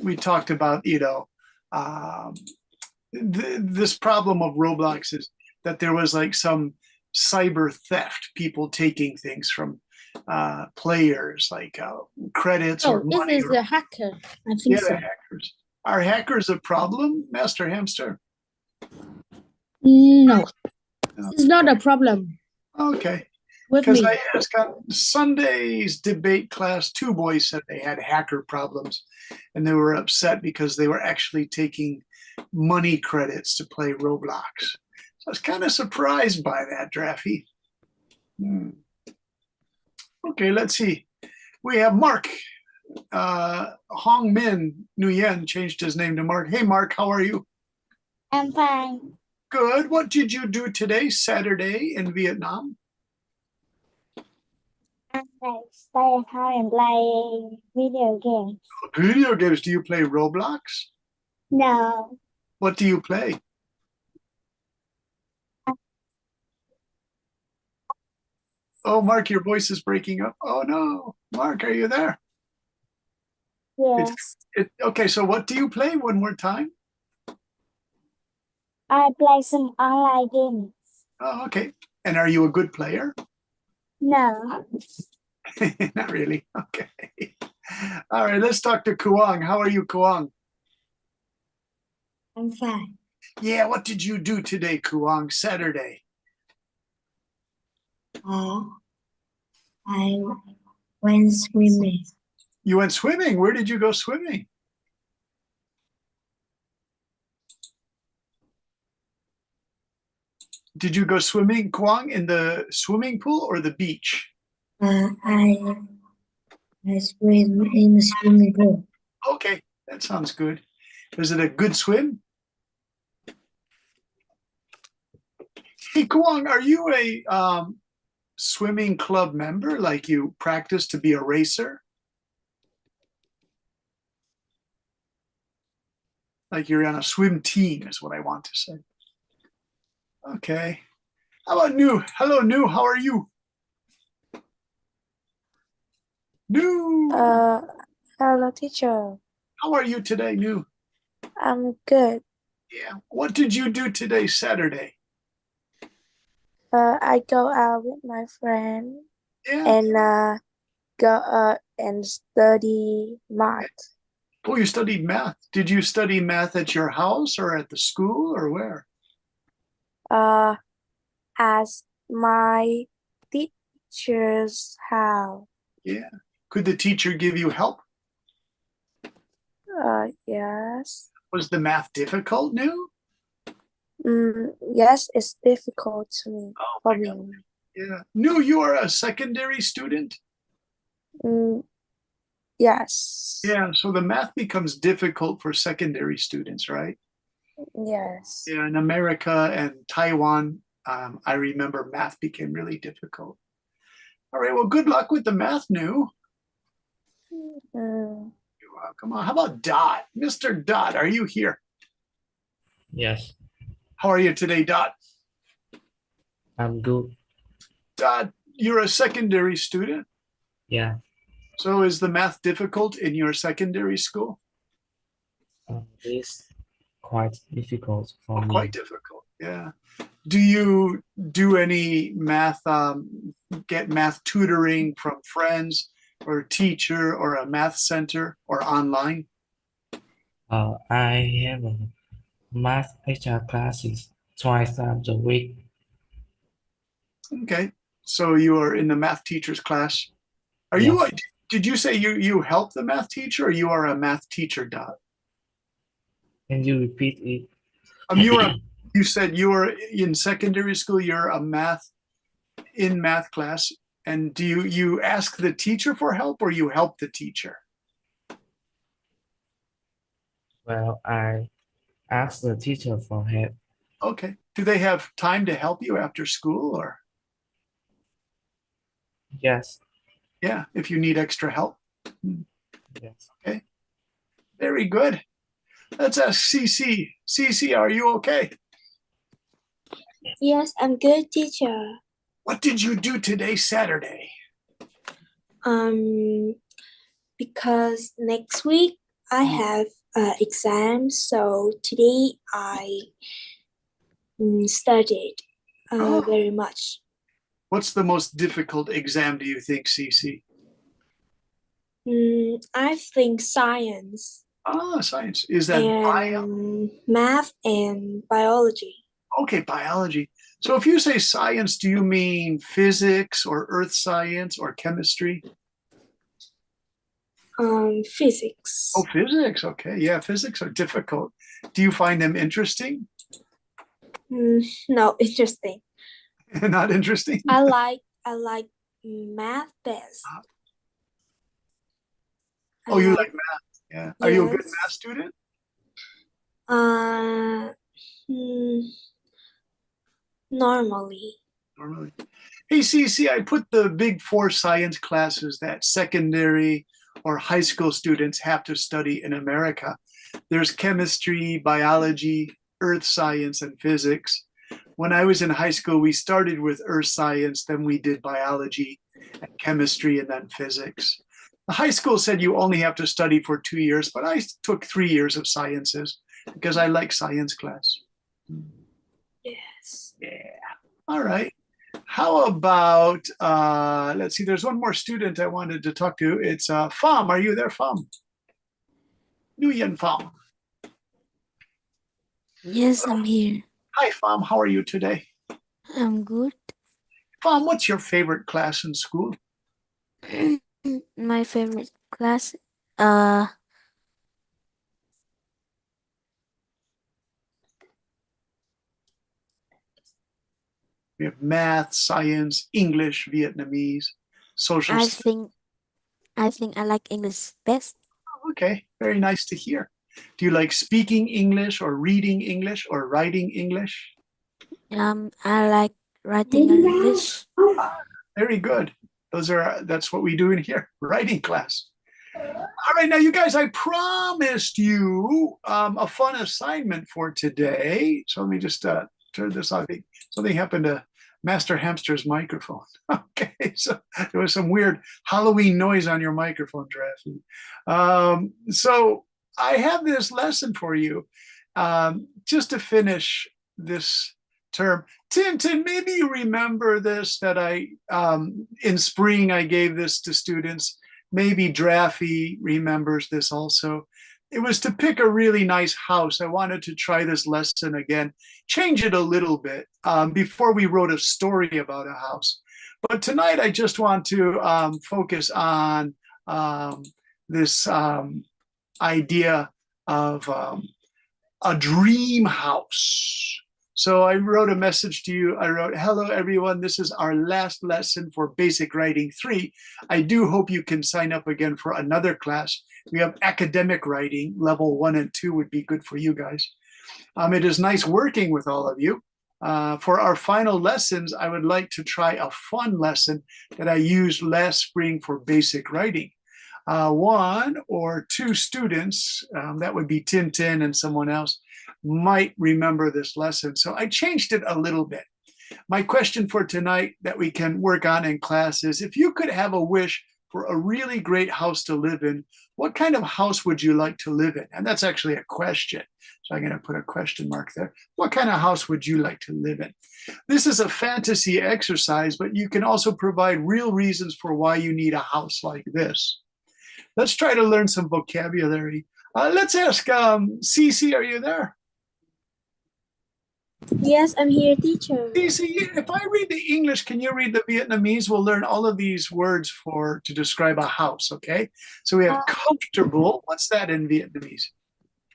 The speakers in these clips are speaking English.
we talked about, um, this problem of Roblox is that there was like some cyber theft, people taking things from players, like credits or Oh, this money. is Or the hacker. I think yeah, so. hackers. Are hackers a problem, Master Hamster? No, No. it's not a problem Okay. with Because me. I asked on Sunday's debate class, two boys said they had hacker problems and they were upset because they were actually taking money credits to play Roblox. So I was kind of surprised by that, Draffy. Hmm. Okay, let's see. We have Mark. Hong Min Nguyen changed his name to Mark. Hey, Mark, how are you? I'm fine. Good. What did you do today, Saturday, in Vietnam? I stay at home and play video games. Video games. Do you play Roblox? No, What do you play? Oh, Mark, your voice is breaking up. Oh, no. Mark, are you there? It's yes, okay. So, what do you play one more time? I play some online games. Oh, okay. And are you a good player? No, Not really. Okay. All right. Let's talk to Kuang. How are you, Kuang? I'm fine. Yeah. What did you do today, Kuang? Saturday. Uh, I went swimming. You went swimming. Where did you go swimming? Did you go swimming, Kuang, in the swimming pool or the beach? I swim in the swimming pool. Okay, that sounds good. Was it a good swim? Hey, Kuang, are you a swimming club member? Like you practice to be a racer? Like you're on a swim team, is what I want to say. Okay. How about New? Hello, New. How are you? New. Hello, teacher. How are you today, New? I'm good. Yeah. What did you do today, Saturday? I go out with my friend Yeah. and go and study math. Oh, you studied math. Did you study math at your house or at the school or where? Uh, as my teacher's house. Yeah. Could the teacher give you help? Yes. Was the math difficult, New? Yes, it's difficult to me Oh for my God. me. Yeah. New, you are a secondary student? Mm, yes. Yeah. So the math becomes difficult for secondary students, right? Yes. Yeah. In America and Taiwan, I remember math became really difficult. All right. Well, good luck with the math, New. Mm, You're welcome. How about Dot? Mr. Dot, are you here? Yes, How are you today, Dot? I'm good. Dot, you're a secondary student. Yeah, So is the math difficult in your secondary school? it's quite difficult for Oh, me. quite difficult. Yeah. Do you do any math, get math tutoring from friends or a teacher or a math center or online? I have a math extra classes twice a week. Okay. So you are in the math teacher's class. Are you, Yes, did you say you help the math teacher or you are a math teacher, Dot? can you repeat it? You are, you said you were in secondary school, you're a math in math class. And do you ask the teacher for help or you help the teacher? Well, I asked the teacher for help. Okay. Do they have time to help you after school or? Yes, Yeah, if you need extra help. yes. Okay, very good. Let's ask CC. CC, are you okay? Yes, I'm good, teacher. What did you do today, Saturday? Um, because next week I have exams, so today I studied Oh. very much. What's the most difficult exam, do you think, Cece? I think science Ah, science. Is that bio? and math and biology. Okay, biology. So if you say science, do you mean physics or earth science or chemistry? Physics. Oh, physics. Okay. Yeah, physics are difficult. Do you find them interesting? No, interesting. Not interesting? I like math best. I Oh, you like math? Yeah. Are you a good Yes. math student? Normally. Normally. Hey, Cece, I put the big four science classes that secondary or high school students have to study in America. There's chemistry, biology, earth science, and physics. When I was in high school, we started with earth science, then we did biology and chemistry, and then physics. The high school said you only have to study for 2 years, but I took 3 years of sciences because I like science class. Yes. Yeah. All right. How about, let's see, there's one more student I wanted to talk to. It's Pham. Are you there, Pham? Nguyen Pham. Yes, I'm here. Hi, Pham. How are you today? I'm good. Pham, what's your favorite class in school? My favorite class, We have math, science, English, Vietnamese, social I studies. think I like English best. Okay, very nice to hear. Do you like speaking English or reading English or writing English? I like writing English. Very good. That's what we do in here, writing class. All right, now you guys, I promised you a fun assignment for today. So let me just turn this off. Something happened to Master Hamster's microphone. Okay, so there was some weird Halloween noise on your microphone, Drafi. So I have this lesson for you just to finish this term. Tintin, maybe you remember this that in spring I gave this to students. Maybe Draffy remembers this also. It was to pick a really nice house. I wanted to try this lesson again, change it a little bit before we wrote a story about a house. But tonight I just want to focus on this idea of a dream house. So I wrote a message to you. I wrote, hello, everyone. This is our last lesson for Basic Writing 3. I do hope you can sign up again for another class. We have academic writing, level 1 and 2 would be good for you guys. It is nice working with all of you. For our final lessons, I would like to try a fun lesson that I used last spring for basic writing. One or two students, that would be Tintin and someone else, might remember this lesson. So I changed it a little bit. My question for tonight that we can work on in class is, if you could have a wish for a really great house to live in, what kind of house would you like to live in? And that's actually a question. So I'm going to put a question mark there. What kind of house would you like to live in? This is a fantasy exercise, but you can also provide real reasons for why you need a house like this. Let's try to learn some vocabulary. Let's ask Cece, are you there? Yes, I'm here, teacher. Cece, if I read the English, can you read the Vietnamese? We'll learn all of these words to describe a house, okay? So we have comfortable. What's that in Vietnamese?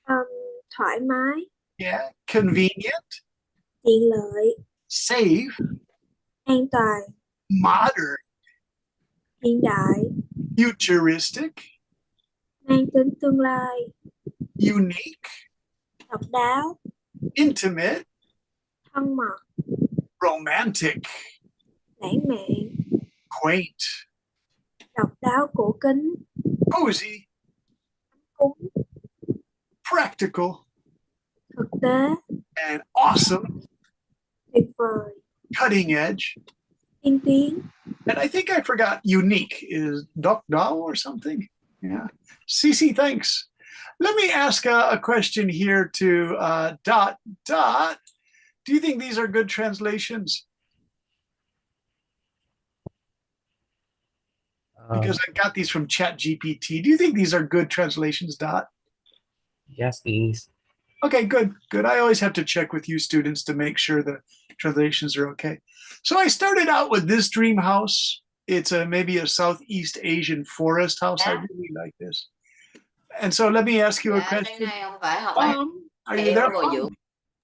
Thoải mái, Yeah, convenient, tiện lợi, safe, an toàn, modern, hiện đại, futuristic, mang tính tương lai, unique, độc đáo, intimate, thân mật, romantic, lãng mạn, quaint, độc đáo cổ kính, cozy, cúng, practical, thực tế, and awesome, tuyệt vời, cutting edge. tiên tiến. And I think I forgot unique is Doc Dao or something. Yeah. Cece, thanks. Let me ask a question here to Dot. Dot, do you think these are good translations? Because I got these from ChatGPT. Do you think these are good translations, Dot? Yes, it is. Okay, good, good. I always have to check with you students to make sure the translations are okay. So I started out with this dream house. It's maybe a Southeast Asian forest house. I really like this. And so let me ask you a Dạ, cái question. này không phải học án Are you hiểu there? bồi dưỡng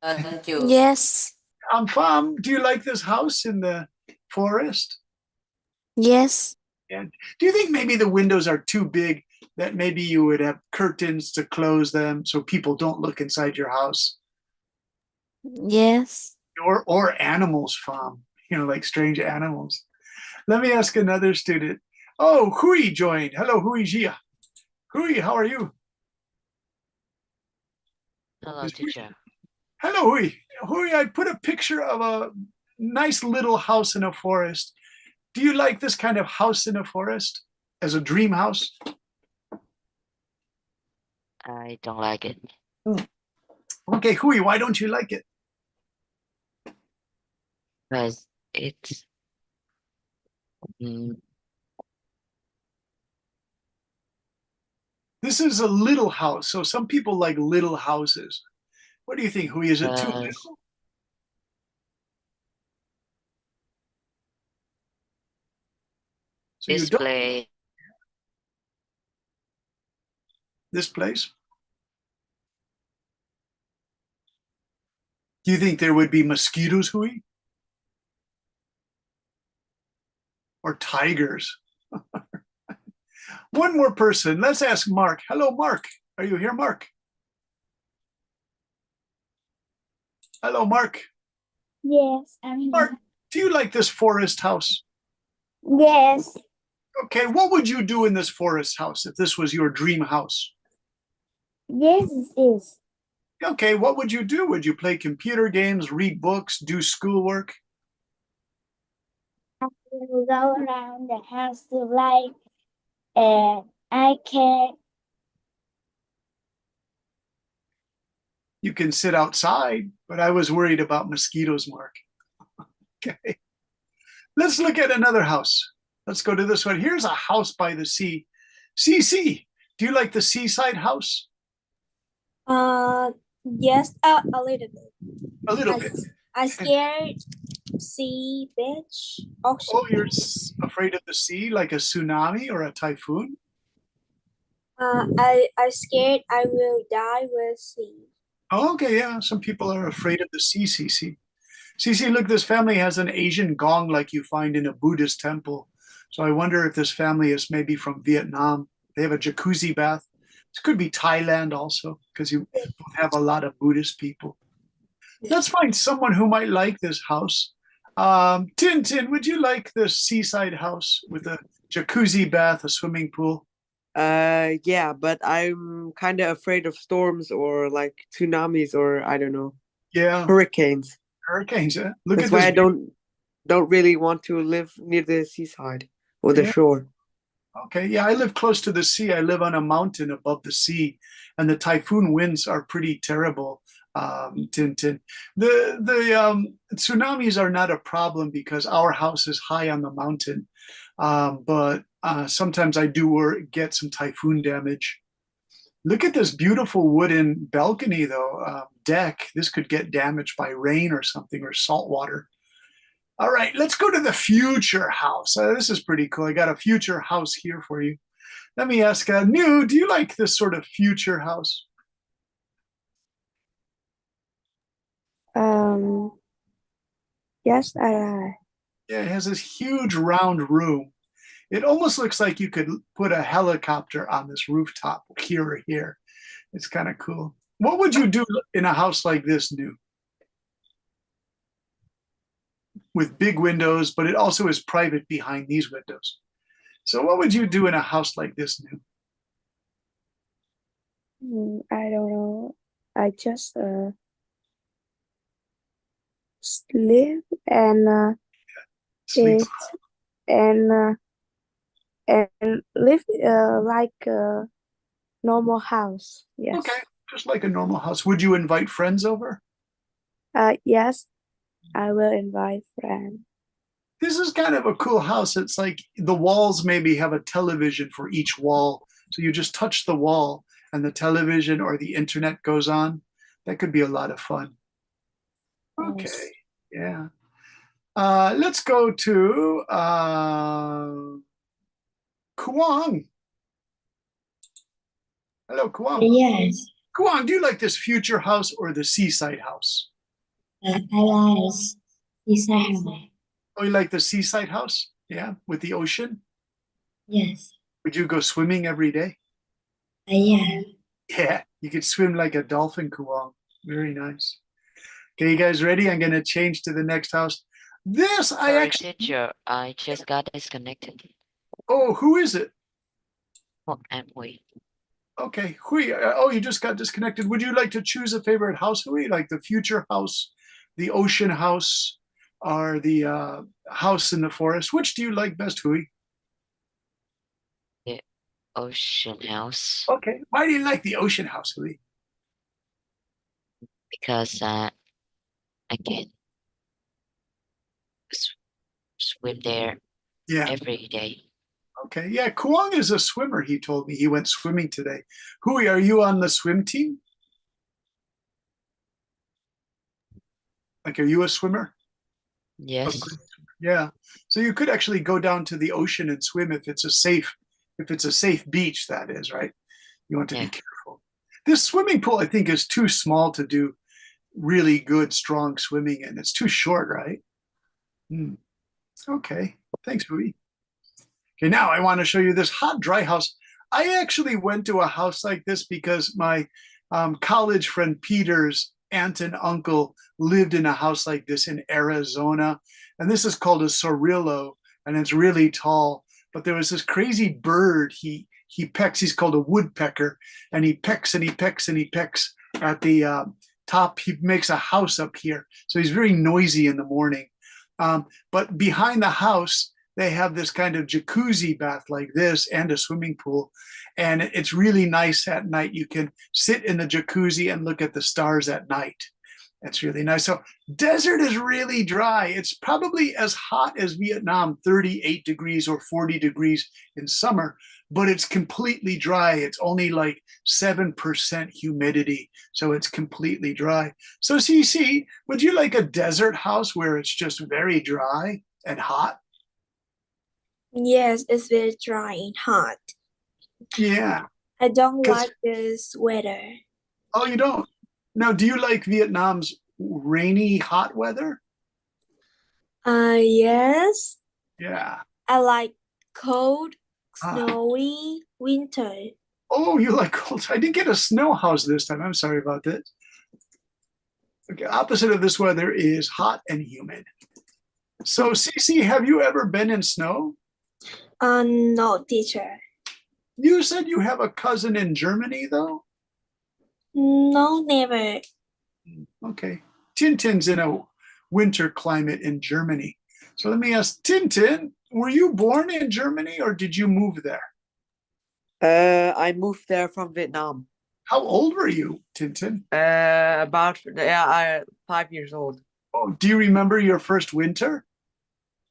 lên trường. Yes. Pham, do you like this house in the forest? Yes. And do you think maybe the windows are too big, that maybe you would have curtains to close them so people don't look inside your house? Yes. Or animals, Pham, like strange animals. Let me ask another student. Oh, Hui joined. Hello, Hui Jia. Hui, how are you? Hello, Is Hui- teacher. Hello, Hui. Hui, I put a picture of a nice little house in a forest. Do you like this kind of house in a forest as a dream house? I don't like it. Okay, Hui, why don't you like it? Because it's This is a little house, so some people like little houses. What do you think, Hui? Is it too little? So you don't display. this place? Do you think there would be mosquitoes, Hui? Or tigers? One more person. Let's ask Mark. Hello, Mark. Are you here, Mark? Hello, Mark. Yes, I'm here. Mark, do you like this forest house? Yes, Okay, what would you do in this forest house if this was your dream house? yes, it is. Okay, what would you do? Would you play computer games, read books, do schoolwork? I will go around the house to like, and I can. You can sit outside, but I was worried about mosquitoes, Mark. Okay. Let's look at another house. Let's go to this one. Here's a house by the sea. CC, do you like the seaside house? Yes, a little bit. A little bit. I scared sea beach ocean. Oh, you're afraid of the sea, like a tsunami or a typhoon? I scared I will die with sea. Oh, okay, yeah. Some people are afraid of the sea, CC. CC, look, this family has an Asian gong like you find in a Buddhist temple. So I wonder if this family is maybe from Vietnam. They have a jacuzzi bath. This could be Thailand also, because you have a lot of Buddhist people. Let's find someone who might like this house. Tintin, would you like this seaside house with a jacuzzi bath, a swimming pool? Yeah, but I'm kind of afraid of storms or like tsunamis or I don't know, Yeah, hurricanes. hurricanes. Look That's at why this. I don't really want to live near the seaside or the Yeah. shore. Okay, yeah, I live close to the sea. I live on a mountain above the sea, and the typhoon winds are pretty terrible. Tintin, the tsunamis are not a problem because our house is high on the mountain, but sometimes I do get some typhoon damage. Look at this beautiful wooden balcony, though, deck. This could get damaged by rain or something or salt water. All right, let's go to the future house. This is pretty cool. I got a future house here for you. Let me ask, New, do you like this sort of future house? Yes, I Yeah, it has this huge round room. It almost looks like you could put a helicopter on this rooftop here or here. It's kind of cool. What would you do in a house like this, New? With big windows, but it also is private behind these windows. So what would you do in a house like this, New? I don't know. I just sleep and Sleep. eat and live like Normal house. Yes. Okay, just like a normal house. Would you invite friends over? Yes, I will invite friends. This is kind of a cool house. It's like the walls maybe have a television for each wall. So you just touch the wall and the television or the internet goes on. That could be a lot of fun. Okay, Yes. yeah. Let's go to Kuang. Hello, Kuang. Yes, Kuang, do you like this future house or the seaside house? I like design. Oh, you like the seaside house? Yeah, with the ocean? Yes, Would you go swimming every day? yeah. Yeah, you could swim like a dolphin, Kuang. Very nice. Okay, you guys ready? I'm gonna change to the next house. This I Sorry, actually. teacher. I just got disconnected. Oh, who is it? What am we? Okay, Hui. Oh, you just got disconnected. Would you like to choose a favorite house, Hui? Like the future house, the ocean house, or the house in the forest? Which do you like best, Hui? Ocean house. Okay. Why do you like the ocean house, Hui? Because I can swim there Yeah. every day. Okay. Yeah. Kuang is a swimmer. He told me he went swimming today. Hui, are you on the swim team? Like, are you a swimmer? Yes. Yeah. So you could actually go down to the ocean and swim if it's a safe beach, that is, right? You want to be Yeah. careful. This swimming pool, I think, is too small to do really good, strong swimming in. It's too short, right? Okay. Thanks, Hui. Okay, now I want to show you this hot, dry house. I actually went to a house like this because my college friend Peter's aunt and uncle lived in a house like this in Arizona. And this is called a Sorillo, and it's really tall. But there was this crazy bird he pecks. He's called a woodpecker, and he pecks and he pecks and he pecks at the top. He makes a house up here. So he's very noisy in the morning. But behind the house, they have this kind of jacuzzi bath like this and a swimming pool. And it's really nice at night. You can sit in the jacuzzi and look at the stars at night. That's really nice. So desert is really dry. It's probably as hot as Vietnam, 38 degrees or 40 degrees in summer, but it's completely dry. It's only like 7% humidity. So it's completely dry. So CC, would you like a desert house where it's just very dry and hot? Yes, it's very dry and hot. Yeah. I don't 'Cause- like this weather. Oh, you don't? Now, do you like Vietnam's rainy, hot weather? Yes, Yeah. I like cold, Ah. snowy winter. Oh, you like cold. I didn't get a snow house this time. I'm sorry about this. Okay, opposite of this weather is hot and humid. So, Cece, have you ever been in snow? No, teacher. You said you have a cousin in Germany, though? No, never. Okay. Tintin's in a winter climate in Germany. So let me ask Tintin, were you born in Germany or did you move there? I moved there from Vietnam. How old were you, Tintin? About 5 years old. Oh, do you remember your first winter?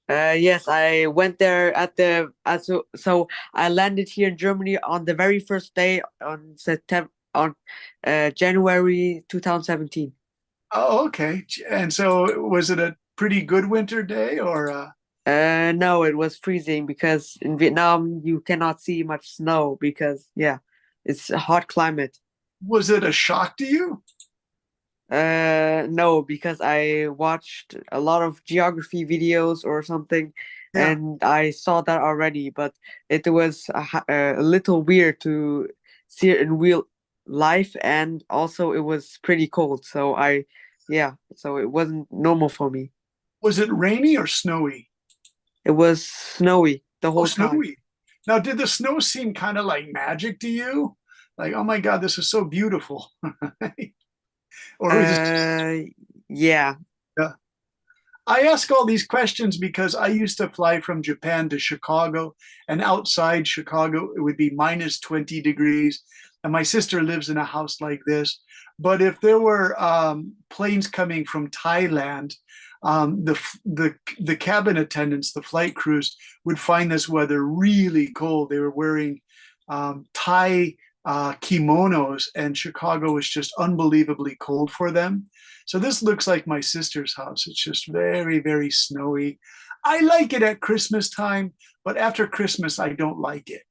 Yes, I went there so I landed here in Germany on the very first day on January 2017. Oh, okay. And so was it a pretty good winter day or No, it was freezing because in Vietnam you cannot see much snow because it's a hot climate. was it a shock to you? No, because I watched a lot of geography videos or something, Yeah. and I saw that already, but it was a little weird to see it in real life, and also it was pretty cold. So so it wasn't normal for me. Was it rainy or snowy? It was snowy the Oh, whole time. snowy. Now, did the snow seem kind of like magic to you? Like, oh my God, this is so beautiful. Or was it Yeah. I ask all these questions because I used to fly from Japan to Chicago, and outside Chicago, it would be minus 20 degrees. and my sister lives in a house like this. But if there were planes coming from Thailand, the cabin attendants, the flight crews, would find this weather really cold. They were wearing Thai kimonos, and Chicago was just unbelievably cold for them. So this looks like my sister's house. It's just very, very snowy. I like it at Christmas time, but after Christmas, I don't like it.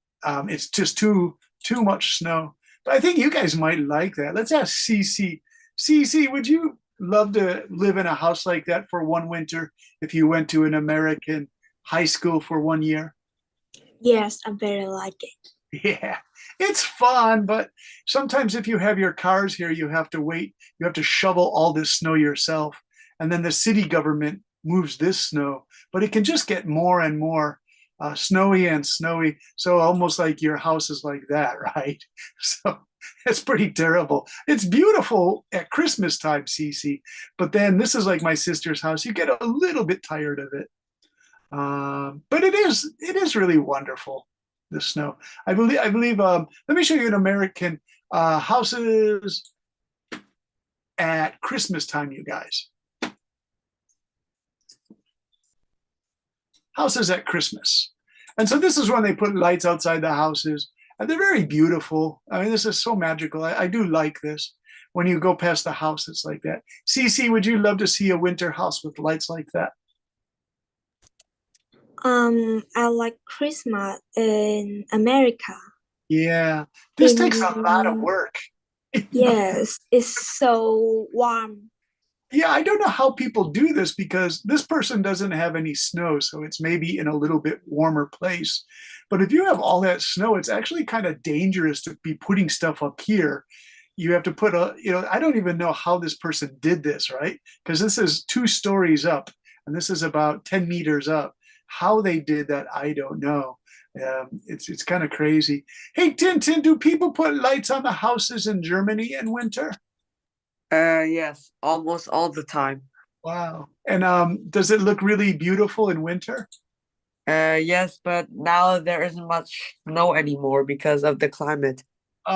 It's just too much snow. But I think you guys might like that. Let's ask Cece. Cece, would you love to live in a house like that for one winter if you went to an American high school for 1 year? Yes, I very like it. Yeah, it's fun, but sometimes if you have your cars here, you have to wait. You have to shovel all this snow yourself. And then the city government moves this snow, but it can just get more and more snowy and snowy. So almost like your house is like that, right? So it's pretty terrible. It's beautiful at Christmas time, Cece, but then this is like my sister's house. You get a little bit tired of it. But it is really wonderful, the snow. I believe let me show you an American houses at Christmas time, you guys. Houses at Christmas. And so this is when they put lights outside the houses, and they're very beautiful. I mean, this is so magical. I do like this. When you go past the house, it's like that. Cece, would you love to see a winter house with lights like that? I like Christmas in America. Yeah, this takes a lot of work. Yes, it's so warm. Yeah, I don't know how people do this because this person doesn't have any snow, so it's maybe in a little bit warmer place. But if you have all that snow, it's actually kind of dangerous to be putting stuff up here. You have to put I don't even know how this person did this, right? Because this is 2 stories up, and this is about 10 meters up. How they did that, I don't know. It's kind of crazy. Hey, Tintin, do people put lights on the houses in Germany in winter? Yes, almost all the time. Wow. And does it look really beautiful in winter? Yes, but now there isn't much snow anymore because of the climate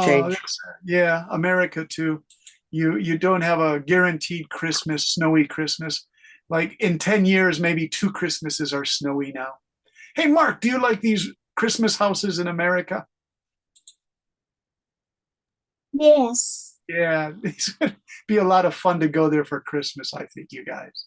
change. Yeah, America too. You don't have a guaranteed Christmas, snowy Christmas. Like in 10 years, maybe 2 Christmases are snowy now. Hey, Mark, do you like these Christmas houses in America? Yes. Yeah, it's going to be a lot of fun to go there for Christmas, I think, you guys.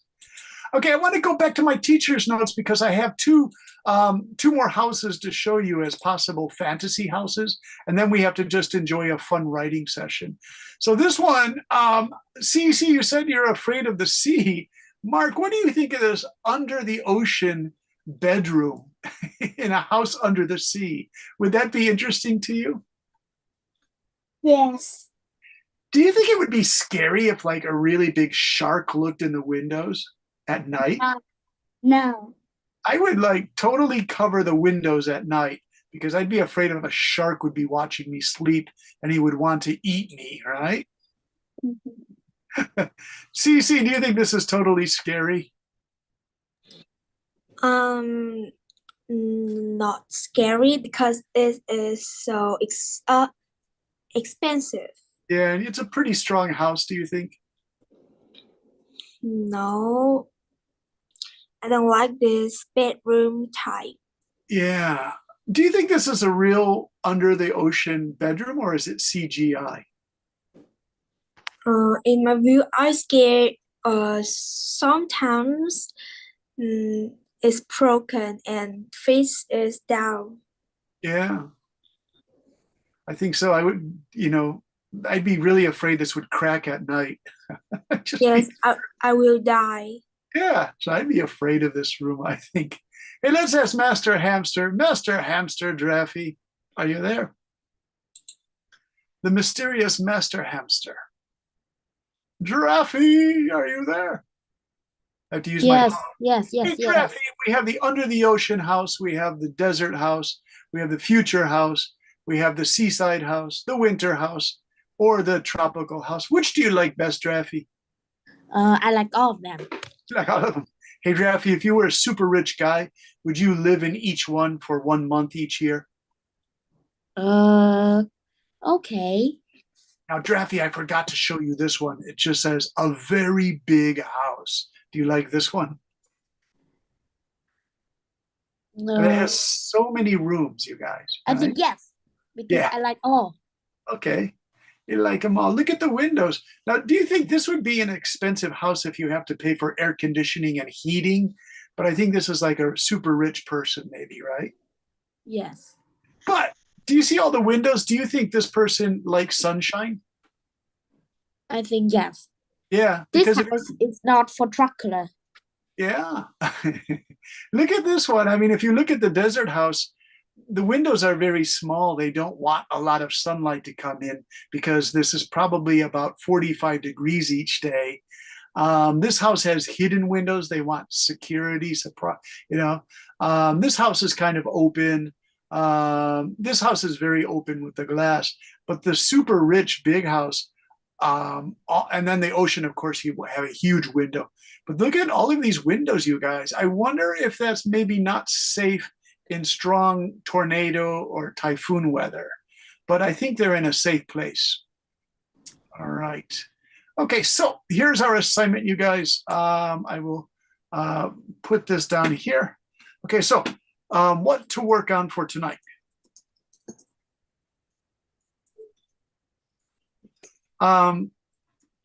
Okay, I want to go back to my teacher's notes because I have two more houses to show you as possible fantasy houses, and then we have to just enjoy a fun writing session. So this one, Cece, you said you're afraid of the sea. Mark, what do you think of this under the ocean bedroom in a house under the sea? Would that be interesting to you? Yes. Do you think it would be scary if like a really big shark looked in the windows at night? No. I would like totally cover the windows at night because I'd be afraid of a shark would be watching me sleep and he would want to eat me, right? Cece, do you think this is totally scary? Not scary because it is so expensive. Yeah, and it's a pretty strong house, do you think? No, I don't like this bedroom type. Yeah. Do you think this is a real under the ocean bedroom or is it CGI? In my view, I scared. Sometimes it's broken and face is down. Yeah. I think so. I would, I'd be really afraid this would crack at night. Yes, I will die. Yeah, so I'd be afraid of this room, I think. Hey, let's ask Master Hamster. Master Hamster Draffy, are you there? The mysterious Master Hamster. Draffy, are you there? I have to use my phone. yes, Hey, Draffy, we have the under the ocean house, we have the desert house, we have the future house, we have the seaside house, the winter house, or the tropical house. Which do you like best, Draffy? I like all of them. Like all of them. Hey, Draffy, if you were a super rich guy, would you live in each one for 1 month each year? Okay. Now, Draffy, I forgot to show you this one. It just says a very big house. Do you like this one? And it No, has so many rooms, you guys. I think right? yes, because Yeah. I like all. Okay. You like them all. Look at the windows. Now, do you think this would be an expensive house if you have to pay for air conditioning and heating? But I think this is like a super rich person, maybe, right? Yes. But do you see all the windows? Do you think this person likes sunshine? I think yes. Yeah, This because house is not for trucker. yeah. Look at this one. I mean, if you look at the desert house, the windows are very small. They don't want a lot of sunlight to come in because this is probably about 45 degrees each day. This house has hidden windows. They want security, this house is kind of open. This house is very open with the glass, but the super rich big house, and then the ocean, of course, you have a huge window. But look at all of these windows, you guys. I wonder if that's maybe not safe in strong tornado or typhoon weather, but I think they're in a safe place. All right. Okay, so here's our assignment, you guys. I will put this down here. Okay, so what to work on for tonight?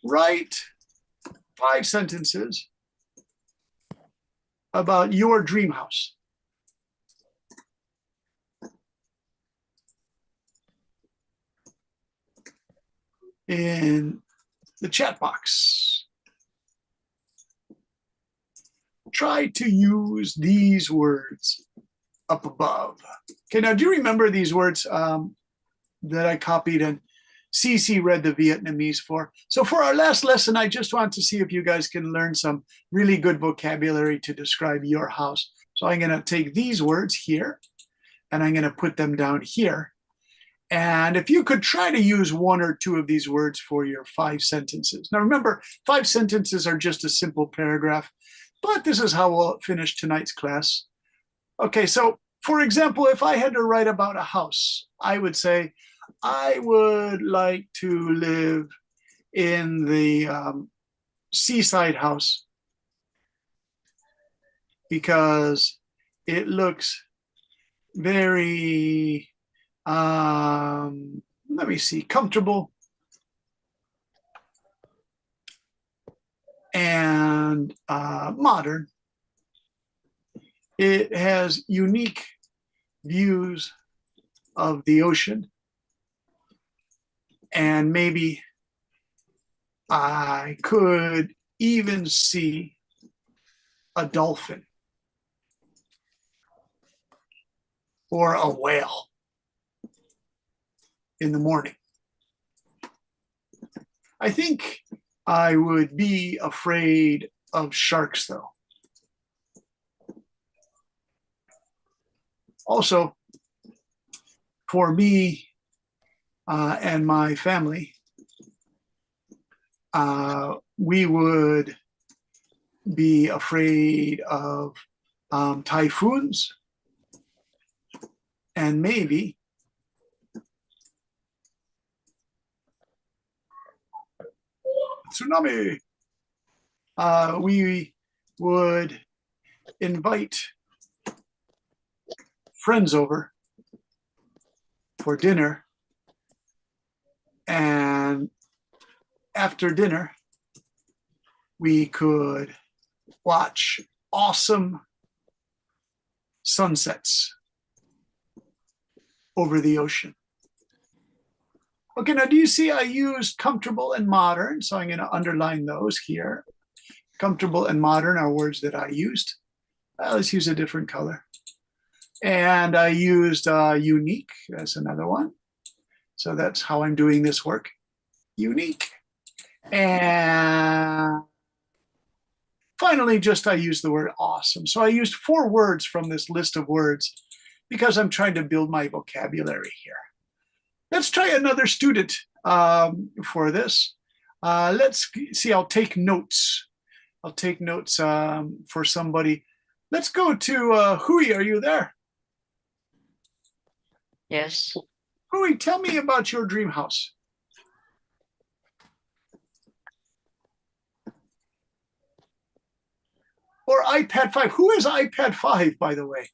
Write 5 sentences about your dream house. In the chat box. Try to use these words up above. Okay, now do you remember these words that I copied and Cece read the Vietnamese for? So for our last lesson, I just want to see if you guys can learn some really good vocabulary to describe your house. So I'm gonna take these words here and I'm gonna put them down here. And if you could try to use 1 or 2 of these words for your 5 sentences. Now remember, 5 sentences are just a simple paragraph, but this is how we'll finish tonight's class. Okay, so for example, if I had to write about a house, I would say, I would like to live in the seaside house because it looks very let me see, comfortable and modern. It has unique views of the ocean, and maybe I could even see a dolphin or a whale in the morning. I think I would be afraid of sharks, though. Also, for me and my family, we would be afraid of typhoons and maybe tsunami. We would invite friends over for dinner, and after dinner we could watch awesome sunsets over the ocean. Okay, now do you see I used comfortable and modern? So I'm going to underline those here. Comfortable and modern are words that I used. Let's use a different color. And I used unique. That's another one. So that's how I'm doing this work. Unique. And finally, just I used the word awesome. So I used 4 words from this list of words because I'm trying to build my vocabulary here. Let's try another student for this. Let's see, I'll take notes. I'll take notes for somebody. Let's go to Hui, are you there? Yes. Hui, tell me about your dream house. Or iPad 5. Who is iPad 5, by the way?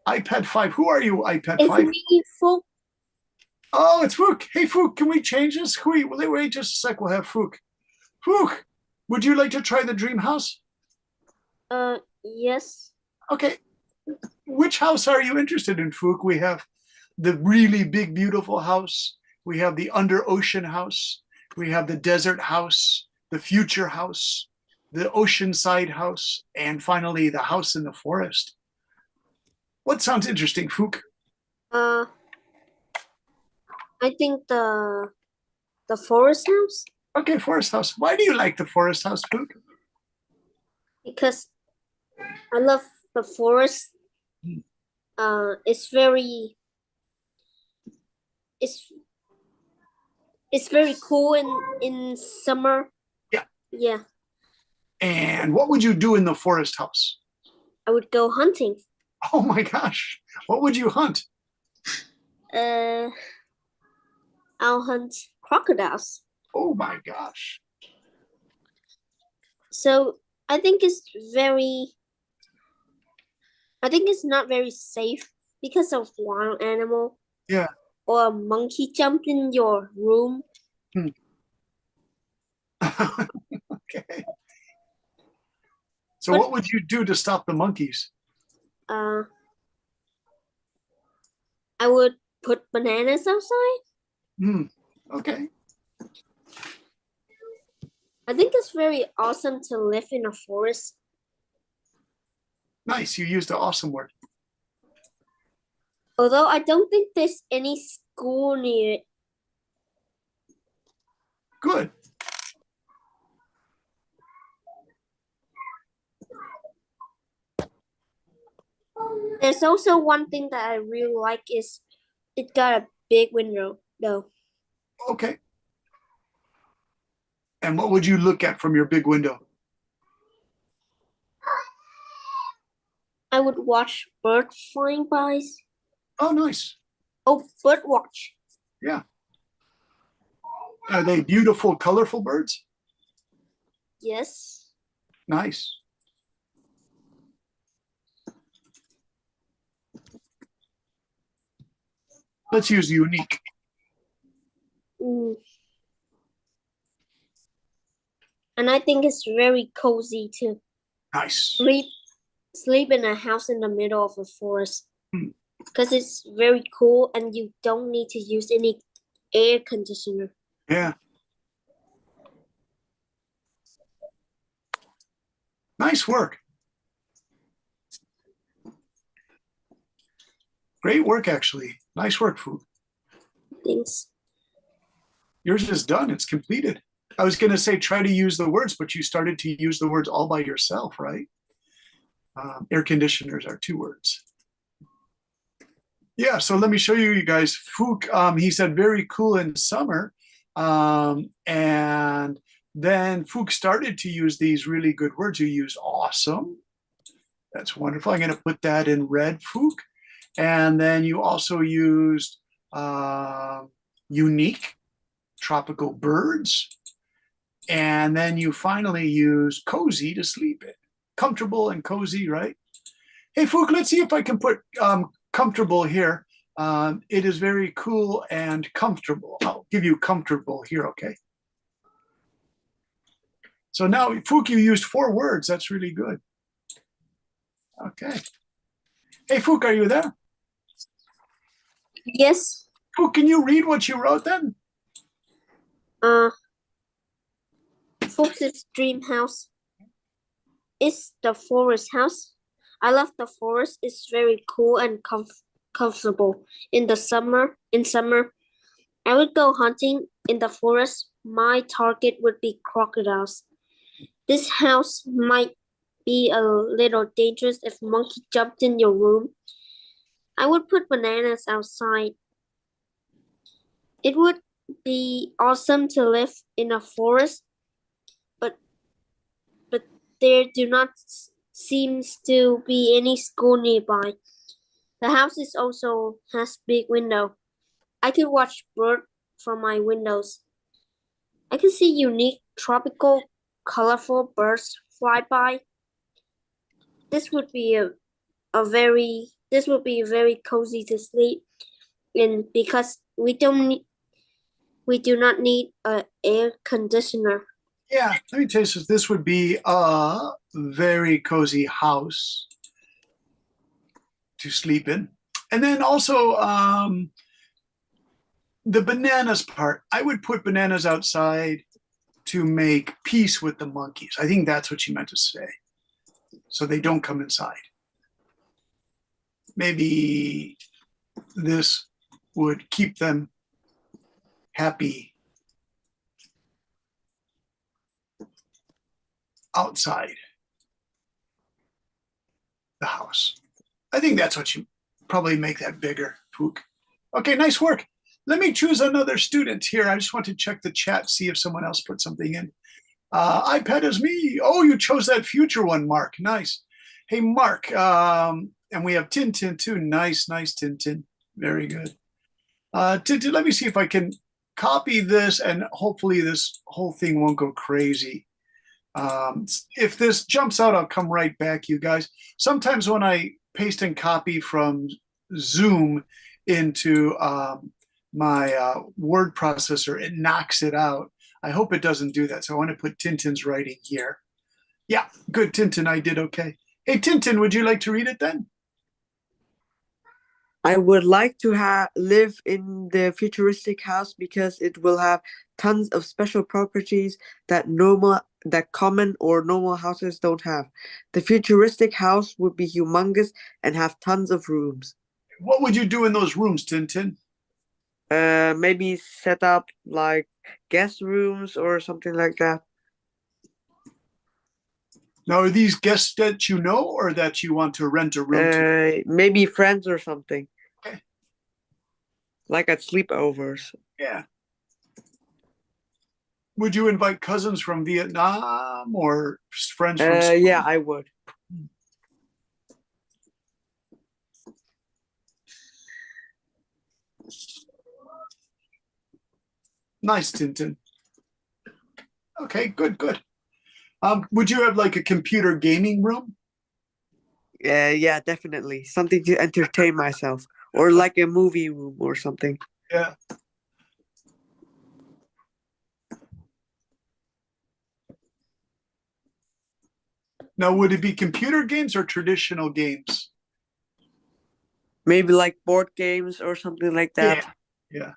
iPad 5. Who are you, iPad It's 5? me, Phúc. Oh, it's Fook. Hey, Fook, can we change this? Hui, wait just a sec. We'll have Fook. Fook, would you like to try the dream house? Yes. Okay. Which house are you interested in, Fook? We have the really big, beautiful house. We have the under ocean house. We have the desert house, the future house, the oceanside house, and finally the house in the forest. What sounds interesting, Fook? I think the forest house, Okay, forest house. Why do you like the forest house, Fook? because I love the forest. It's very it's very cool in summer. Yeah. Yeah. And what would you do in the forest house? I would go hunting. Oh my gosh. What would you hunt? I'll hunt crocodiles. Oh my gosh. So I think it's not very safe because of wild animal. Yeah. Or a monkey jumped in your room. Okay. So what would you do to stop the monkeys? I would put bananas outside. Okay. I think it's very awesome to live in a forest. Nice. You used an awesome word. Although I don't think there's any school near it. Good. There's also one thing that I really like is it got a big window though. Okay. And what would you look at from your big window? I would watch birds flying by. Oh, nice. Oh, bird watch. Yeah. Are they beautiful, colorful birds? Yes. Nice. Let's use unique. And I think it's very cozy to Nice. sleep in a house in the middle of a forest. Because it's very cool and you don't need to use any air conditioner. Yeah. Nice work. Great work, actually. Nice work, Fu. Thanks. Yours is done. It's completed. I was going to say try to use the words, but you started to use the words all by yourself, right? Air conditioners are 2 words. Yeah, so let me show you guys. Fook, he said very cool in summer. And then Fook started to use these really good words. You used awesome. That's wonderful. I'm going to put that in red, Fook. And then you also used unique, tropical birds. And then you finally use cozy to sleep in. Comfortable and cozy, right? Hey, Fook, let's see if I can put comfortable here. It is very cool and comfortable. I'll give you comfortable here, okay? So now, Fook, you used 4 words. That's really good. Okay. Hey, Fook, are you there? Yes. Fook, can you read what you wrote then? Fox's dream house is the forest house. I love the forest. It's very cool and comfortable. In summer, I would go hunting in the forest. My target would be crocodiles. This house might be a little dangerous if monkey jumped in your room. I would put bananas outside. It would be awesome to live in a forest, but there do not seems to be any school nearby. The house is also has big window. I can watch bird from my windows. I can see unique, tropical, colorful birds fly by. This would be very cozy to sleep in because we do not need an air conditioner. Yeah, let me tell you this. This would be a very cozy house to sleep in. And then also the bananas part, I would put bananas outside to make peace with the monkeys. I think that's what you meant to say. So they don't come inside. Maybe this would keep them happy outside the house. I think that's what you probably make that bigger, Pook. Okay, nice work. Let me choose another student here. I just want to check the chat, see if someone else put something in. iPad is me. Oh, you chose that future one, Mark. Nice. Hey, Mark. And we have Tintin too. Nice, nice Tintin. Very good. Tintin, let me see if I can copy this and hopefully this whole thing won't go crazy. If this jumps out, I'll come right back, you guys. Sometimes when I paste and copy from Zoom into my word processor, it knocks it out. I hope it doesn't do that. So I want to put Tintin's writing here. Yeah, good, Tintin. I did okay. Hey, Tintin, would you like to read it then? I would like to live in the futuristic house because it will have tons of special properties that common or normal houses don't have. The futuristic house would be humongous and have tons of rooms. What would you do in those rooms, Tintin? Maybe set up like guest rooms or something like that. Now, are these guests that you know or that you want to rent a room to? Maybe friends or something. Okay. Like at sleepovers. Yeah. Would you invite cousins from Vietnam or friends from school? Yeah, I would. Nice, Tintin. Okay, good, good. Would you have like a computer gaming room? Yeah, definitely. Something to entertain myself. Or like a movie room or something. Yeah. Now, would it be computer games or traditional games? Maybe like board games or something like that. Yeah.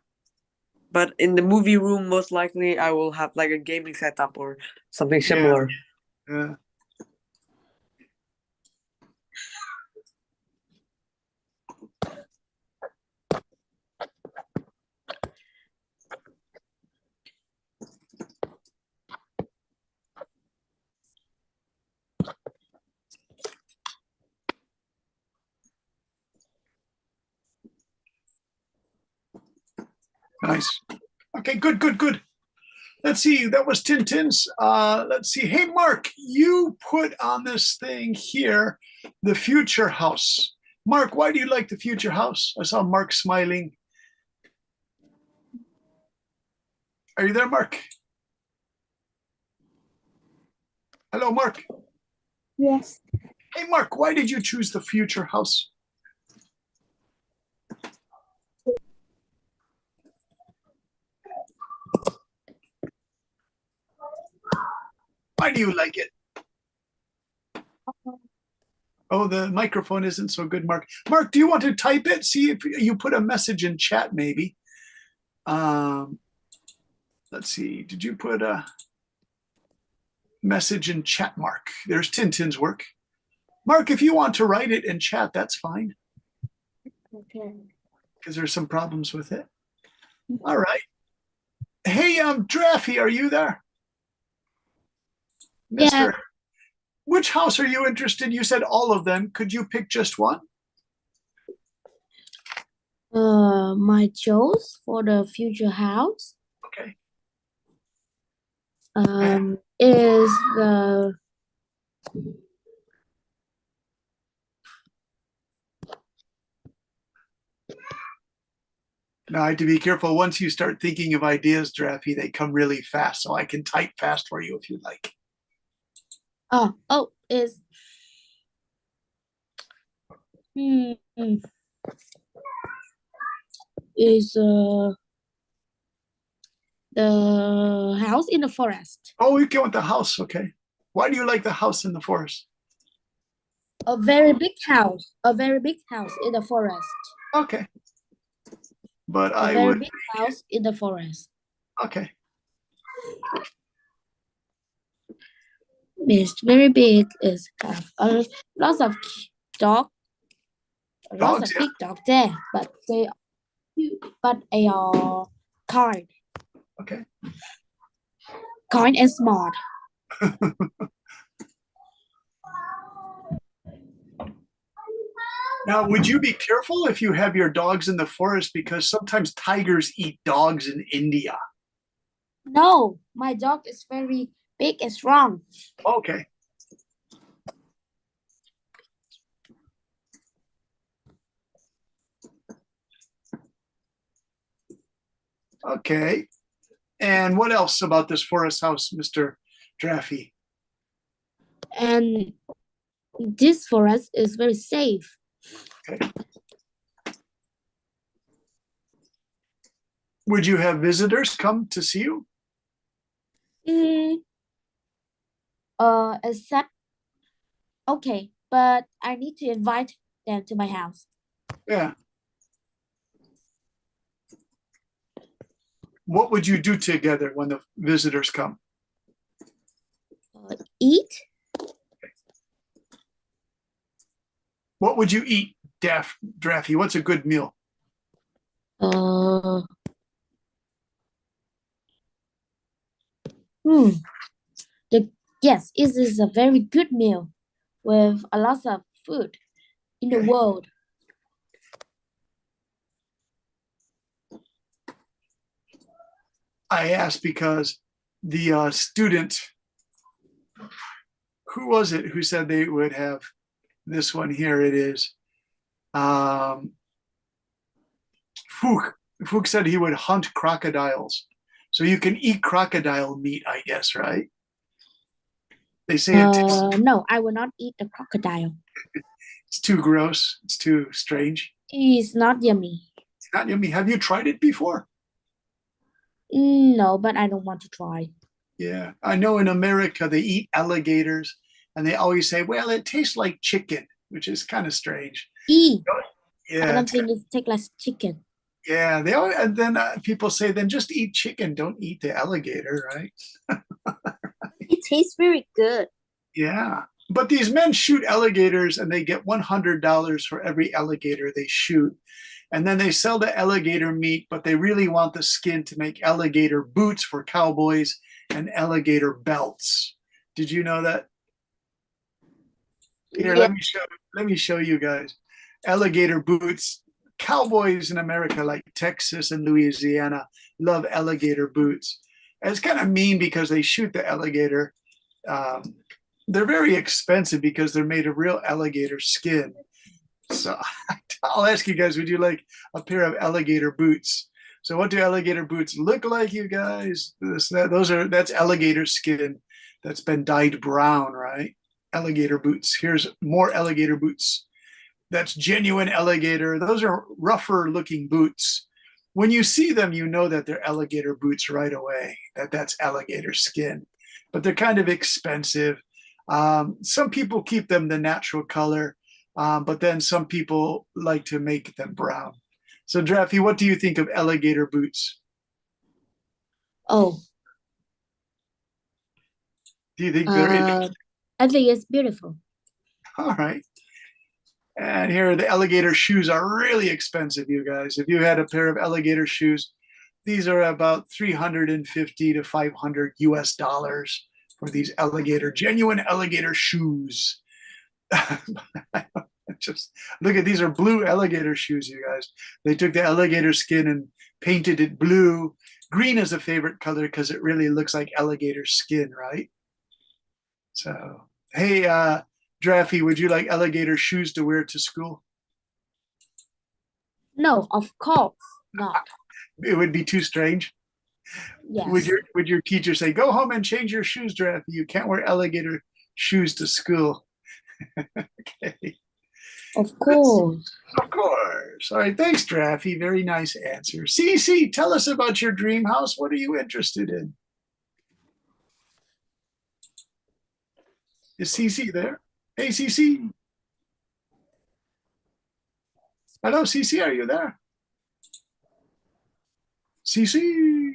But in the movie room, most likely I will have like a gaming setup or something similar. Yeah. Nice. Okay, good, good, good. Let's see. That was Tintin's. Let's see. Hey, Mark, you put on this thing here the future house. Mark, why do you like the future house? I saw Mark smiling. Are you there, Mark? Hello, Mark. Yes. Hey, Mark, why did you choose the future house? Why do you like it? Oh, the microphone isn't so good, Mark. Mark, do you want to type it? See if you put a message in chat, maybe. Let's see. Did you put a message in chat, Mark? There's Tintin's work. Mark, if you want to write it in chat, that's fine. Okay. Because there's some problems with it. All right. Hey, Draffy, are you there? Yeah. Mister, which house are you interested? You said all of them. Could you pick just one? My choice for the future house Okay. is the Now, I have to be careful. Once you start thinking of ideas, Draffy, they come really fast. So I can type fast for you if you like. Oh, hmm, is the house in the forest. Oh, we go with the house. Okay. Why do you like the house in the forest? A very big house. A very big house in the forest. Okay. But A I very would, big house in the forest. okay. It's very big. It's have a lots of dog. Lots Dogs, of yeah. big dogs there, but they are kind, Okay. kind and smart. Now, would you be careful if you have your dogs in the forest because sometimes tigers eat dogs in India? No, my dog is very big and strong. Okay. Okay. And what else about this forest house, Mr. Draffy? And this forest is very safe. Okay. Would you have visitors come to see you? Except, okay, but I need to invite them to my house. Yeah. What would you do together when the visitors come? Eat. What would you eat, Draffy? What's a good meal? Yes, it is a very good meal with a lot of food in the Okay. world. I asked because the student, who was it who said they would have this one here? It is Fook. Fook said he would hunt crocodiles. So you can eat crocodile meat, I guess, right? They say No, I will not eat the crocodile. it's too gross. It's too strange. It's not yummy. It's not yummy. Have you tried it before? No, but I don't want to try. Yeah. I know in America they eat alligators and they always say, well, it tastes like chicken, which is kind of strange. I Yeah. don't think it tastes like chicken. Yeah. They always, and then people say, then just eat chicken. Don't eat the alligator, right? It tastes very good. Yeah. But these men shoot alligators and they get $100 for every alligator they shoot. And then they sell the alligator meat, but they really want the skin to make alligator boots for cowboys and alligator belts. Did you know that? Here, Yeah. let me show you guys. Alligator boots. Cowboys in America, like Texas and Louisiana, love alligator boots. And it's kind of mean because they shoot the alligator. They're very expensive because they're made of real alligator skin. So I'll ask you guys, would you like a pair of alligator boots? So what do alligator boots look like, you guys? That's alligator skin that's been dyed brown, right? Alligator boots. Here's more alligator boots. That's genuine alligator. Those are rougher looking boots. When you see them, you know that they're alligator boots right away, that's alligator skin. But they're kind of expensive. Some people keep them the natural color, but then some people like to make them brown. So Draffy, what do you think of alligator boots? Oh, Do you think they're interesting? I think it's beautiful. All right. And here, the alligator shoes are really expensive, you guys. If you had a pair of alligator shoes, these are about $350 to $500 US for these genuine alligator shoes. Just look at, these are blue alligator shoes, you guys. They took the alligator skin and painted it blue. Green is a favorite color because it really looks like alligator skin, right? So, hey, Draffy, would you like alligator shoes to wear to school? No, of course not. It would be too strange. Would Yes. your teacher say, "Go home and change your shoes, Draft? You can't wear alligator shoes to school"? Okay. Of course. Of course. All right. Thanks, Draffy. Very nice answer. Cece, tell us about your dream house. What are you interested in? Is Cece there? Hey, Cece. Hello, Cece. Are you there? Cece.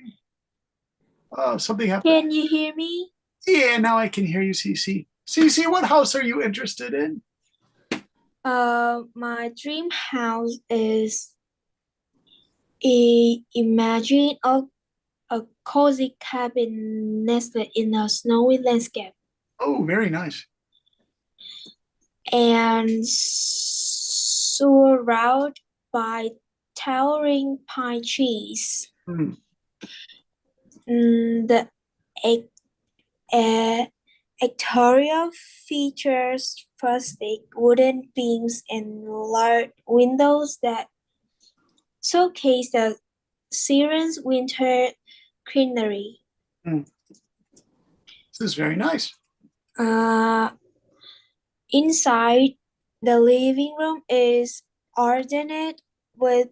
Oh, something happened. Can you hear me? Yeah, now I can hear you, Cece. Cece, what house are you interested in? My dream house is imagine a cozy cabin nestled in a snowy landscape Oh, very nice. and surrounded by towering pine trees. Hmm. The exterior features rustic wooden beams and large windows that showcase the Syrian's winter greenery. This is very nice. Inside, the living room is ornate with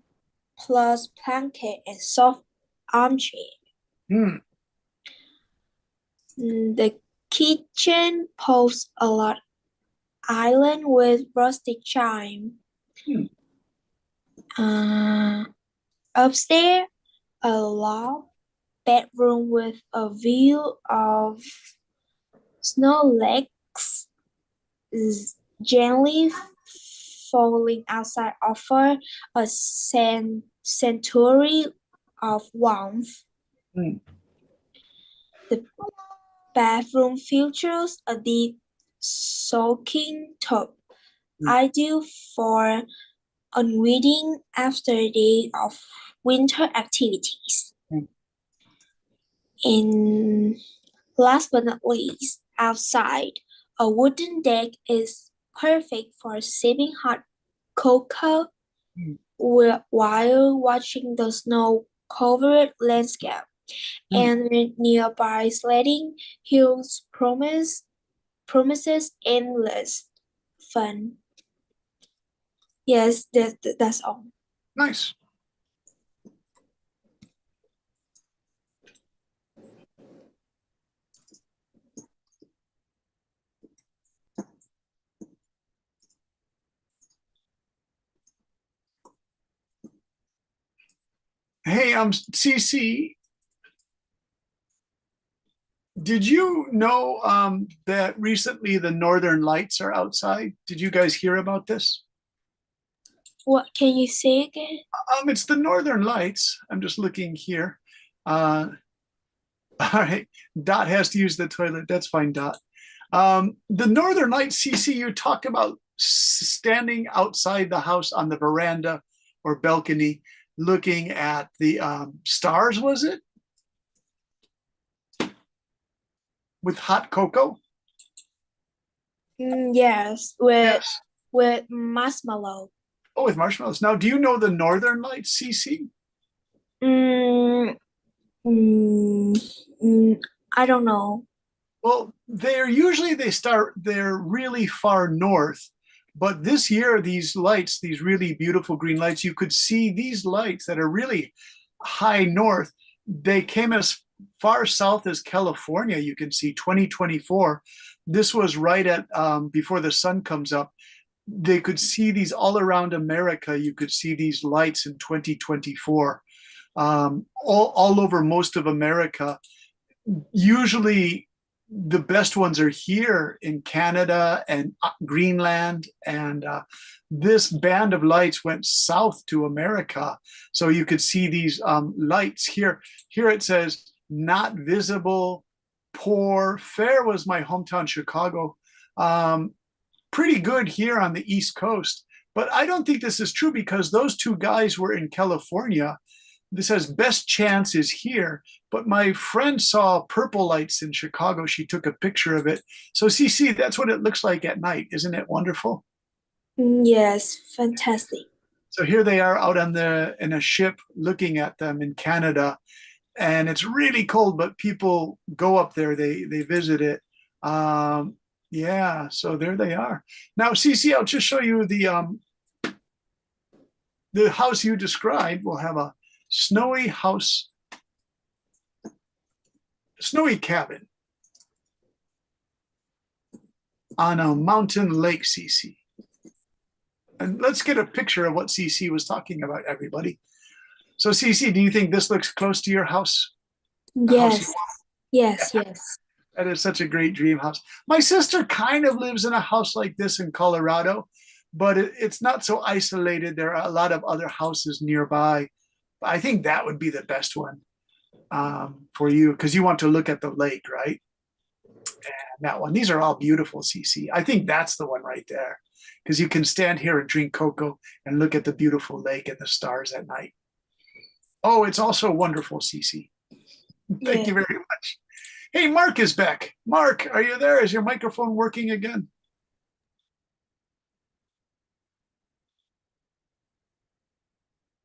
plush blanket and soft armchair. Hmm. The kitchen posts a large island with rustic chime. Upstairs, a loft bedroom with a view of Snow Lakes gently falling outside offer a sanctuary of warmth. Hmm. The bathroom features a deep soaking tub, ideal for unwinding after a day of winter activities. And last but not least, outside, a wooden deck is perfect for sipping hot cocoa while watching the snow-covered landscape. And nearby sledding hills promises endless fun. Yes, that's all. Nice. Hey, CC. Did you know that recently the Northern Lights are outside? Did you guys hear about this? What can you say again? It's the Northern Lights. I'm just looking here. All right, Dot has to use the toilet. That's fine, Dot. The Northern Lights, CC, you talk about standing outside the house on the veranda or balcony, looking at the stars, was it? With hot cocoa? Yes, with marshmallow. Oh, with marshmallows. Now, do you know the Northern Lights, CC? I don't know. Well, they're really far north, but this year these lights, these really beautiful green lights, you could see these lights that are really high north. They came as far south as California. You can see 2024. This was right at before the sun comes up. They could see these all around America. You could see these lights in 2024, all over most of America. Usually the best ones are here in Canada and Greenland, and this band of lights went south to America. So you could see these lights here. Here it says, not visible, poor. Fair was my hometown, Chicago. Pretty good here on the East Coast. But I don't think this is true because those two guys were in California. This says best chance is here, but my friend saw purple lights in Chicago. She took a picture of it. So CC, that's what it looks like at night. Isn't it wonderful? Yes, fantastic. So here they are out in a ship looking at them in Canada, and it's really cold, but people go up there, they visit it. Yeah, so there they are. Now, Cece, I'll just show you the house you described. Will have a snowy house, snowy cabin on a mountain lake, Cece. And let's get a picture of what Cece was talking about, everybody. So, Cece, do you think this looks close to your house? The house you Yes. Yes. That is such a great dream house. My sister kind of lives in a house like this in Colorado, but it's not so isolated. There are a lot of other houses nearby. I think that would be the best one for you because you want to look at the lake, right? And that one. These are all beautiful, Cece. I think that's the one right there because you can stand here and drink cocoa and look at the beautiful lake and the stars at night. Oh, it's also wonderful, Cece. Thank you very much. Hey, Mark is back. Mark, are you there? Is your microphone working again?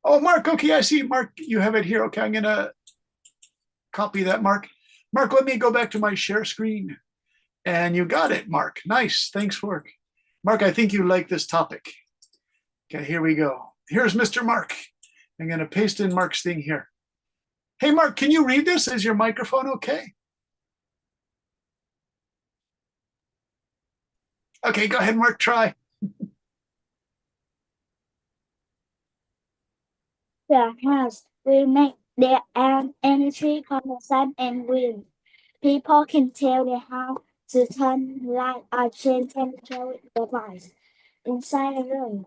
Oh, Mark, okay, I see. Mark, you have it here. Okay, I'm gonna copy that, Mark. Mark, let me go back to my share screen. And you got it, Mark. Nice, thanks for Mark, I think you like this topic. Okay, here we go. Here's Mr. Mark. I'm gonna paste in Mark's thing here. Hey, Mark, can you read this? Is your microphone okay? Okay, go ahead, Mark, try. The house will make their own energy from the sun and wind. People can tell the house to turn light or change temperature with the device. Inside a room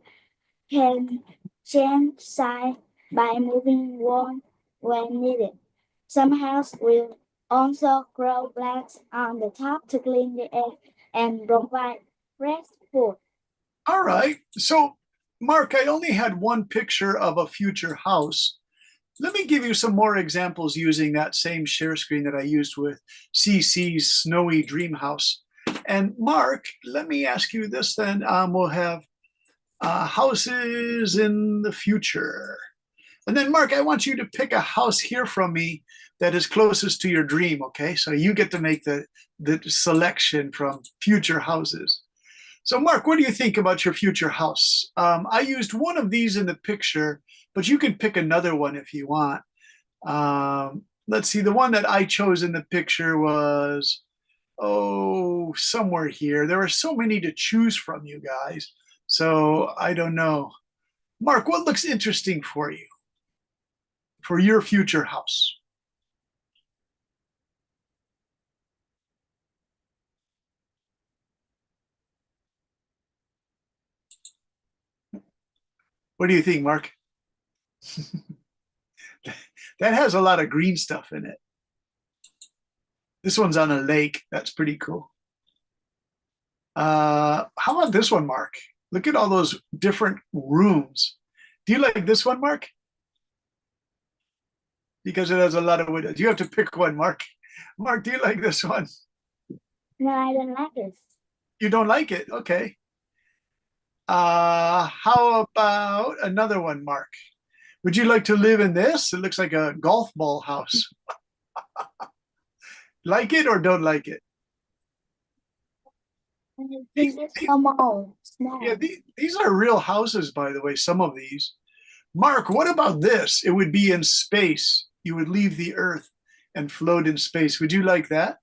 can change size by moving wall when needed. Some houses will also grow plants on the top to clean the air and provide fresh food. All right. So, Mark, I only had one picture of a future house. Let me give you some more examples using that same share screen that I used with CC's snowy dream house. And Mark, let me ask you this then. We'll have houses in the future. And then, Mark, I want you to pick a house here from me that is closest to your dream, okay? So you get to make the selection from future houses. So, Mark, what do you think about your future house? I used one of these in the picture, but you can pick another one if you want. Let's see, the one that I chose in the picture was, somewhere here. There are so many to choose from, you guys. So I don't know. Mark, what looks interesting for you for your future house? What do you think, Mark? That has a lot of green stuff in it. This one's on a lake. That's pretty cool. How about this one, Mark? Look at all those different rooms. Do you like this one, Mark? Because it has a lot of windows. You have to pick one, Mark. Mark, do you like this one? No, I don't like it. You don't like it? Okay. How about another one, Mark? Would you like to live in this? It looks like a golf ball house. Like it or don't like it? Small. Yeah, these are real houses, by the way, some of these. Mark, what about this? It would be in space. You would leave the Earth and float in space. Would you like that?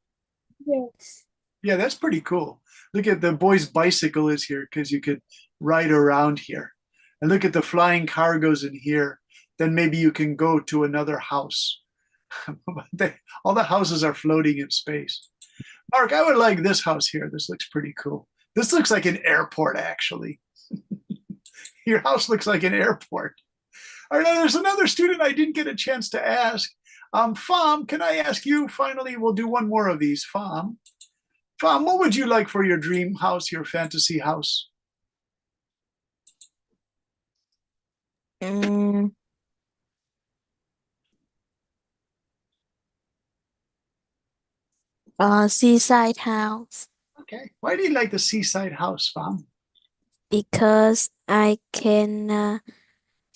Yes. Yeah, that's pretty cool. Look at the boy's bicycle is here because you could ride around here. And look at the flying cargoes in here. Then maybe you can go to another house. All the houses are floating in space. Mark, I would like this house here. This looks pretty cool. This looks like an airport, actually. Your house looks like an airport. All right, now there's another student I didn't get a chance to ask. Pham, can I ask you, finally, we'll do one more of these. Pham, what would you like for your dream house, your fantasy house? Seaside house Okay. Why do you like the seaside house, Pham? because I can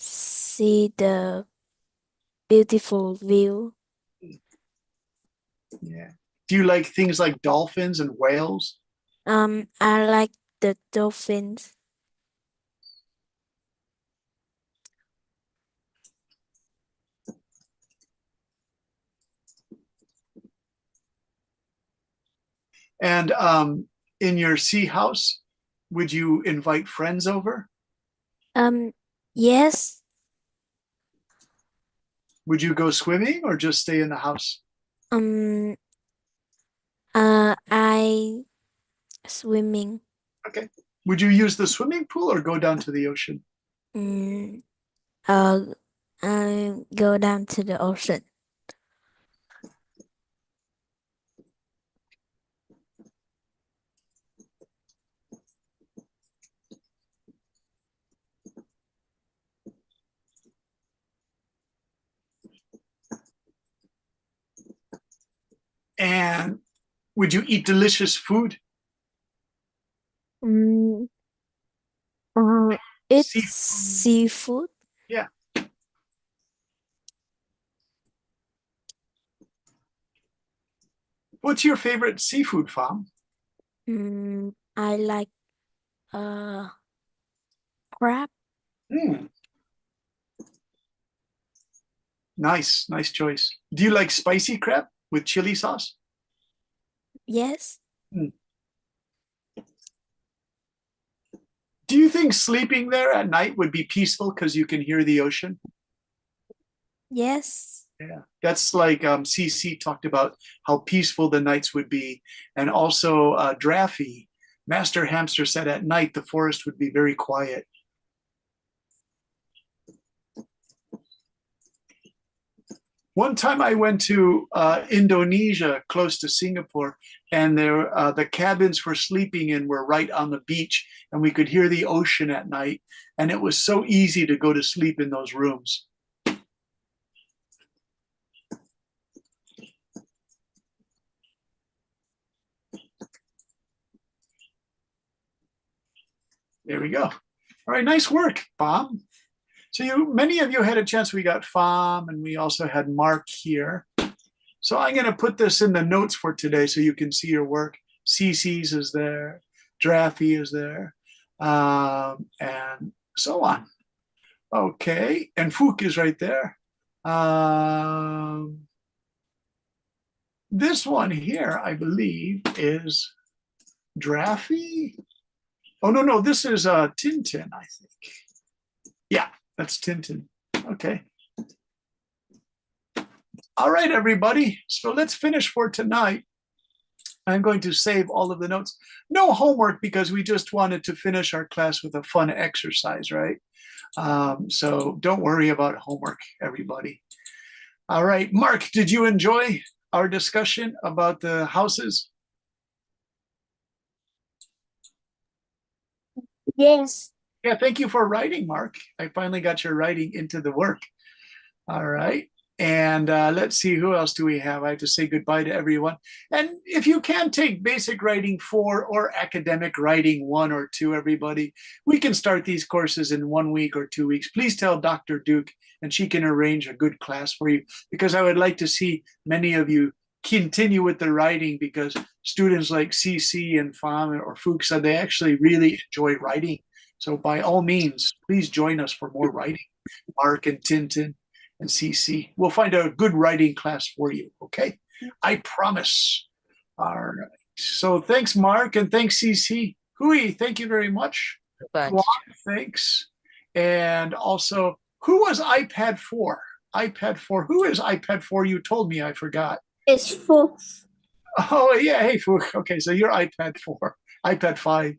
see the beautiful view. Yeah. Do you like things like dolphins and whales? I like the dolphins. And in your sea house, would you invite friends over? Yes. Would you go swimming or just stay in the house? I swimming. Okay. Would you use the swimming pool or go down to the ocean? I go down to the ocean. And would you eat delicious food? It's Seafood. seafood. Yeah. What's your favorite seafood, Fam? I like crab. Nice choice. Do you like spicy crab with chili sauce? Yes. Do you think sleeping there at night would be peaceful because you can hear the ocean? Yes. Yeah, that's like CC talked about how peaceful the nights would be. And also Draffy, Master Hamster said at night the forest would be very quiet. One time I went to Indonesia, close to Singapore, and there the cabins for sleeping in were right on the beach, and we could hear the ocean at night, and it was so easy to go to sleep in those rooms. There we go. All right, nice work, Bob. So many of you had a chance. We got Fam and we also had Mark here. So I'm going to put this in the notes for today so you can see your work. CC's is there, Draffy is there, and so on. Okay, and Fook is right there. This one here, I believe, is Draffy. Oh, no, this is Tintin, I think. Yeah, that's Tintin. Okay. All right, everybody. So let's finish for tonight. I'm going to save all of the notes. No homework because we just wanted to finish our class with a fun exercise, right? So don't worry about homework, everybody. All right, Mark, did you enjoy our discussion about the houses? Yes. Yeah, thank you for writing, Mark. I finally got your writing into the work. All right. And let's see, who else do we have? I have to say goodbye to everyone. And if you can take basic writing 4 or academic writing 1 or 2, everybody, we can start these courses in 1 week or 2 weeks. Please tell Dr. Duke and she can arrange a good class for you, because I would like to see many of you continue with the writing, because students like CC and Fam or Fook said they actually really enjoy writing. So by all means, please join us for more writing. Mark and Tintin and CC. We'll find a good writing class for you, okay? I promise. All right. So thanks, Mark, and thanks, CC. Hui, thank you very much. Goodbye, Juan, teacher. thanks. And also, who was iPad 4? iPad 4. Who is iPad 4? You told me, I forgot. It's full. Oh, yeah. Hey, Fook. Okay, so you're iPad 4, iPad 5.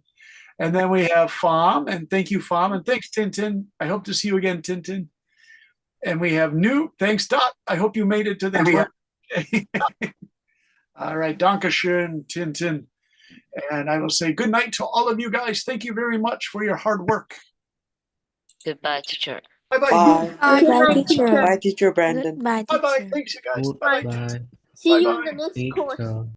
And then we have Fam, and thank you, Fam, and thanks, Tintin. I hope to see you again, Tintin. And we have New. Thanks, Dot. I hope you made it to the All right, Dankeschön, Tintin. And I will say good night to all of you guys. Thank you very much for your hard work. Goodbye, teacher. Bye-bye. Bye. Bye, teacher. Bye, teacher Brandon. Goodbye, Bye-bye. teacher. Thanks, you guys. Goodbye, See you in Bye-bye. the next course. teacher.